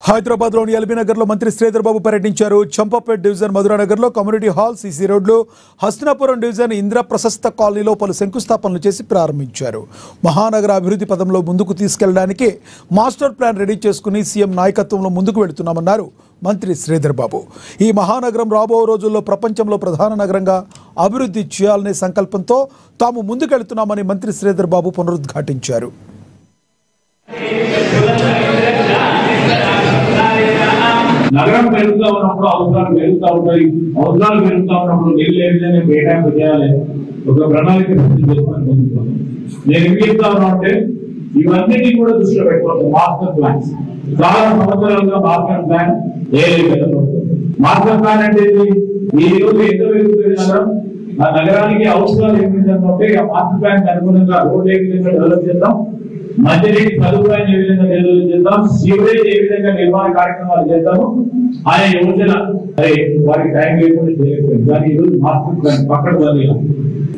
హైదరాబాద్ లోని ఎల్బీ నగర్ లో మంత్రి శ్రీధర్ బాబు పర్యటించారు. చంపాపేట్ డివిజన్ మధురానగర్ లో కమ్యూనిటీ హాల్, సీసీ రోడ్లు, హస్తినాపురం డివిజన్ ఇంద్ర ప్రశస్త కాలనీలో పలు శంకుస్థాపనలు చేసి ప్రారంభించారు. మహానగర అభివృద్ధి పదంలో ముందుకు తీసుకెళ్లడానికి మాస్టర్ ప్లాన్ రెడీ చేసుకుని సీఎం నాయకత్వంలో ముందుకు వెళుతున్నామన్నారు మంత్రి శ్రీధర్ బాబు. ఈ మహానగరం రాబో రోజుల్లో ప్రపంచంలో ప్రధాన నగరంగా అభివృద్ధి చేయాలనే సంకల్పంతో తాము ముందుకెళ్తున్నామని మంత్రి శ్రీధర్ బాబు పునరుద్ఘాటించారు. నగరం పెరుగుతూ ఉన్నప్పుడు అవసరాలు పెరుగుతూ ఉంటాయి. అవసరాలు పెరుగుతూ ఉన్నప్పుడు నీళ్ళు ఏ విధంగా కేటాయింపు చేయాలి, ఒక ప్రణాళిక చేసుకొని నేను ఏం చెప్తా ఉన్నా అంటే ఇవన్నీ కూడా దృష్టిలో పెట్టుకోవచ్చు. మాస్టర్ ప్లాన్స్ చాలా సంవత్సరాలుగా మాస్టర్ ప్లాన్ మాస్టర్ ప్లాన్ అంటే ఈ రోజు ఎంత పెరుగుతుంది నగరం, ఆ నగరానికి అవసరాలు ఏ విధంగా ఉంటే ఆ మాస్టర్ ప్లాన్ అనుగుణంగా రోడ్ ఏ విధంగా డెవలప్ చేద్దాం, మంచినీటి సదుపాయం ఏ విధంగా డెవలప్ చేద్దాం, సీవరేజ్ ఏ విధంగా నిర్మాణ కార్యక్రమాలు చేద్దాము, ఆయన యోజన వారికి టైం లేకుండా చేయలేదు. కానీ ఈరోజు మాస్టర్ ప్లాన్ పక్కన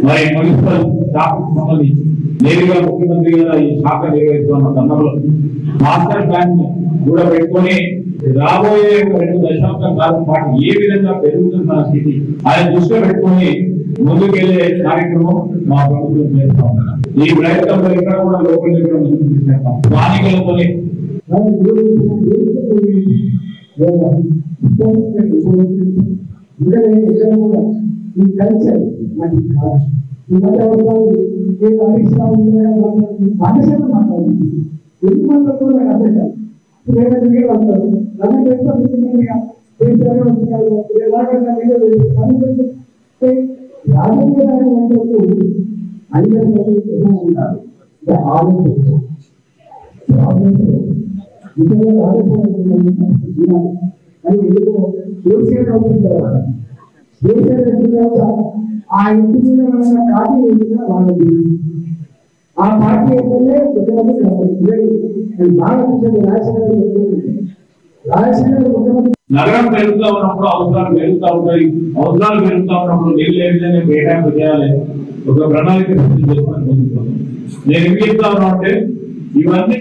మరి మున్సిపల్ శాఖకు సంబంధించి నేరుగా ముఖ్యమంత్రి గారు ఈ శాఖ నిర్వహిస్తున్న సందర్భంలో మాస్టర్ ప్లాన్ కూడా పెట్టుకొని రాబోయే 2 దశాబ్దాల కాలం పాటు ఏ విధంగా పెరుగుతున్న స్థితి ఆయన దృష్టిలో పెట్టుకొని ముందుకెళ్లే కార్యక్రమం మా ప్రభుత్వం చేస్తా ఉన్నారు. ఈ ప్రయత్నంలో ఇక్కడ కూడా లోపల స్థానికులతో ఈ కల్చర్ మనకి కాదు. ఈ మధ్య భాషను మాట్లాడుతుంది ఎందుకు కూడా అర్థం కాదు. వస్తారు అందరూ ఉంటారు. ఆ ఇంటి మీద పార్టీ వాళ్ళది ఆ పార్టీ నగరం పెరుగుతూ ఉన్నప్పుడు అవసరాలు పెరుగుతూ ఉంటాయి. అవసరాలు పెరుగుతూ ఉన్నప్పుడు నీళ్ళు ఏ విధంగా కేటాయింపు చేయాలి, ఒక ప్రణాళిక చేసుకొని నేను ఏం చెప్తా ఉన్నా అంటే ఇవన్నీ